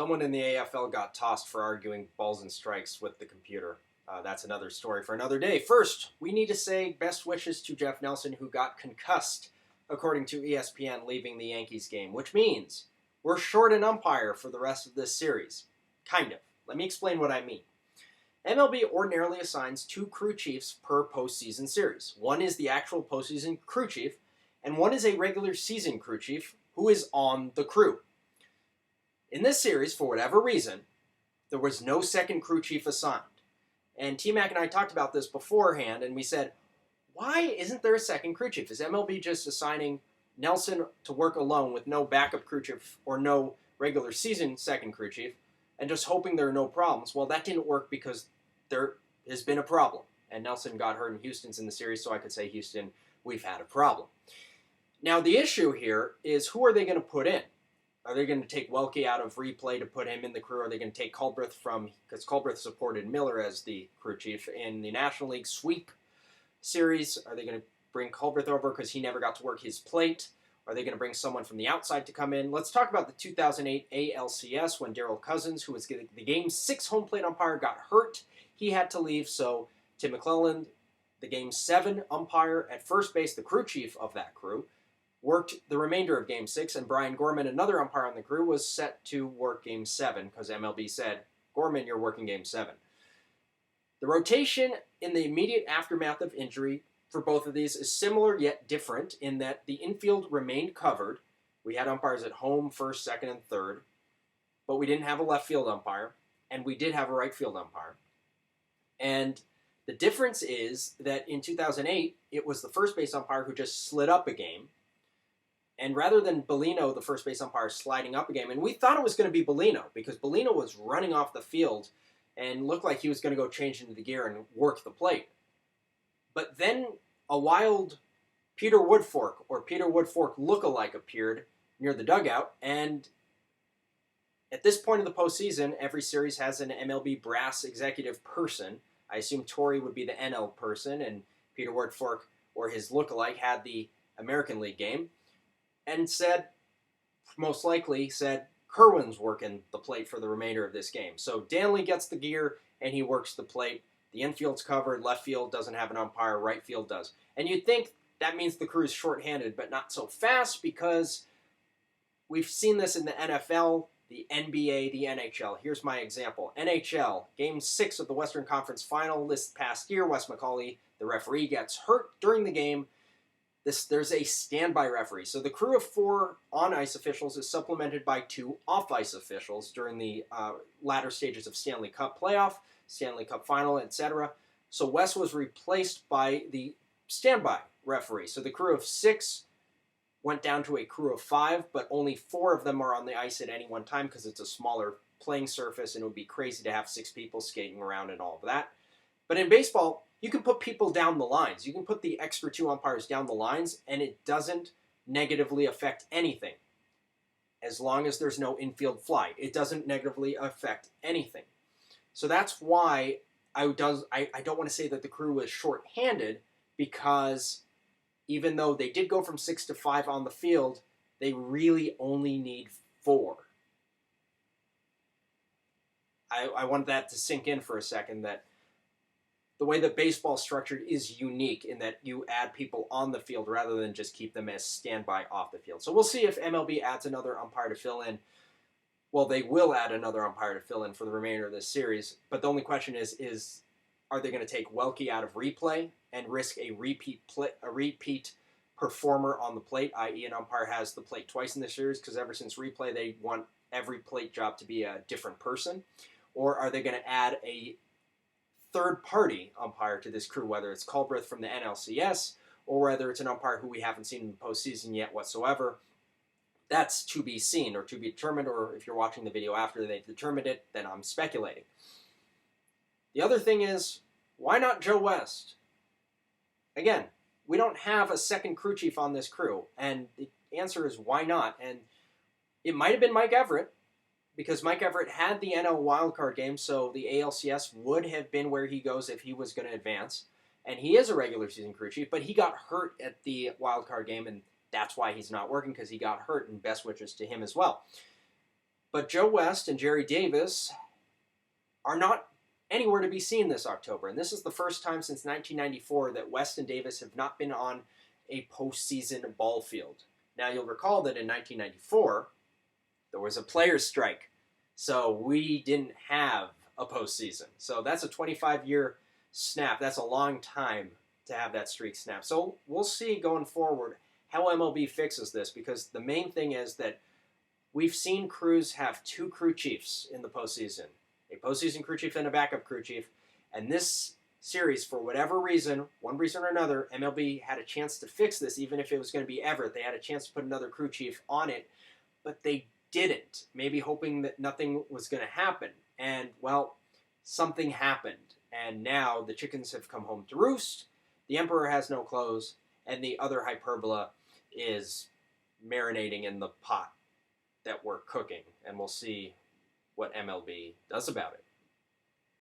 Someone in the AFL got tossed for arguing balls and strikes with the computer. That's another story for another day. First, we need to say best wishes to Jeff Nelson, who got concussed, according to ESPN, leaving the Yankees game, which means we're short an umpire for the rest of this series. Kind of. Let me explain what I mean. MLB ordinarily assigns 2 crew chiefs per postseason series. One is the actual postseason crew chief, and one is a regular season crew chief who is on the crew. In this series, for whatever reason, there was no second crew chief assigned. And T-Mac and I talked about this beforehand, and we said, why isn't there a second crew chief? Is MLB just assigning Nelson to work alone with no backup crew chief or no regular season second crew chief and just hoping there are no problems? Well, that didn't work because there has been a problem. And Nelson got hurt and Houston's in the series, so I could say, Houston, we've had a problem. Now, the issue here is who are they going to put in? Are they going to take Welke out of replay to put him in the crew? Are they going to take Culbreth because Culbreth supported Miller as the crew chief in the National League sweep series? Are they going to bring Culbreth over because he never got to work his plate? Are they going to bring someone from the outside to come in? Let's talk about the 2008 ALCS when Derryl Cousins, who was the Game 6 home plate umpire, got hurt. He had to leave, so Tim McClelland, the Game 7 umpire at first base, the crew chief of that crew, worked the remainder of Game 6, and Brian Gorman, another umpire on the crew, was set to work Game 7 because MLB said, Gorman, you're working Game 7. The rotation in the immediate aftermath of injury for both of these is similar yet different in that the infield remained covered. We had umpires at home, first, second, and third, but we didn't have a left field umpire, and we did have a right field umpire. And the difference is that in 2008, it was the first base umpire who just slid up a game. And rather than Bellino, the first base umpire, sliding up a game, and we thought it was going to be Bellino because Bellino was running off the field and looked like he was going to go change into the gear and work the plate. But then a wild Peter Woodfork or Peter Woodfork lookalike appeared near the dugout, and at this point of the postseason, every series has an MLB brass executive person. I assume Torrey would be the NL person, and Peter Woodfork or his lookalike had the American League game. And most likely said, Kerwin's working the plate for the remainder of this game. So Danley gets the gear, and he works the plate. The infield's covered, left field doesn't have an umpire, right field does. And you'd think that means the crew's shorthanded, but not so fast because we've seen this in the NFL, the NBA, the NHL. Here's my example. NHL, Game 6 of the Western Conference Final this past year, Wes McCauley, the referee, gets hurt during the game. There's a standby referee. So the crew of 4 on-ice officials is supplemented by 2 off-ice officials during the latter stages of Stanley Cup playoff, Stanley Cup final, etc. So Wes was replaced by the standby referee. So the crew of 6 went down to a crew of 5, but only 4 of them are on the ice at any one time because it's a smaller playing surface and it would be crazy to have 6 people skating around and all of that. But in baseball, you can put people down the lines. You can put the extra 2 umpires down the lines, and it doesn't negatively affect anything. As long as there's no infield fly, it doesn't negatively affect anything. So that's why I don't want to say that the crew was short-handed, because even though they did go from 6 to 5 on the field, they really only need 4. I want that to sink in for a second, that the way that baseball is structured is unique in that you add people on the field rather than just keep them as standby off the field. So we'll see if MLB adds another umpire to fill in. Well, they will add another umpire to fill in for the remainder of this series. But the only question is are they going to take Welke out of replay and risk a repeat performer on the plate, i.e. an umpire has the plate twice in this series, because ever since replay they want every plate job to be a different person? Or are they going to add a third-party umpire to this crew, whether it's Culbreth from the NLCS or whether it's an umpire who we haven't seen in the postseason yet whatsoever? That's to be seen or to be determined, or if you're watching the video after they've determined it, then I'm speculating. The other thing is, why not Joe West? Again, we don't have a second crew chief on this crew, and the answer is why not? And it might have been Mike Everett, because Mike Everett had the NL wildcard game, so the ALCS would have been where he goes if he was going to advance. And he is a regular season crew chief, but he got hurt at the wildcard game, and that's why he's not working, because he got hurt, and best wishes to him as well. But Joe West and Jerry Davis are not anywhere to be seen this October. And this is the first time since 1994 that West and Davis have not been on a postseason ball field. Now, you'll recall that in 1994, there was a players' strike. So we didn't have a postseason. So that's a 25-year snap. That's a long time to have that streak snap. So we'll see going forward how MLB fixes this, because the main thing is that we've seen crews have two crew chiefs in the postseason, a postseason crew chief and a backup crew chief, and this series, for whatever reason, one reason or another, MLB had a chance to fix this. Even if it was going to be Everett, they had a chance to put another crew chief on it, but they didn't, maybe hoping that nothing was going to happen. And, well, something happened, and now the chickens have come home to roost, the emperor has no clothes, and the other hyperbola is marinating in the pot that we're cooking, and we'll see what MLB does about it.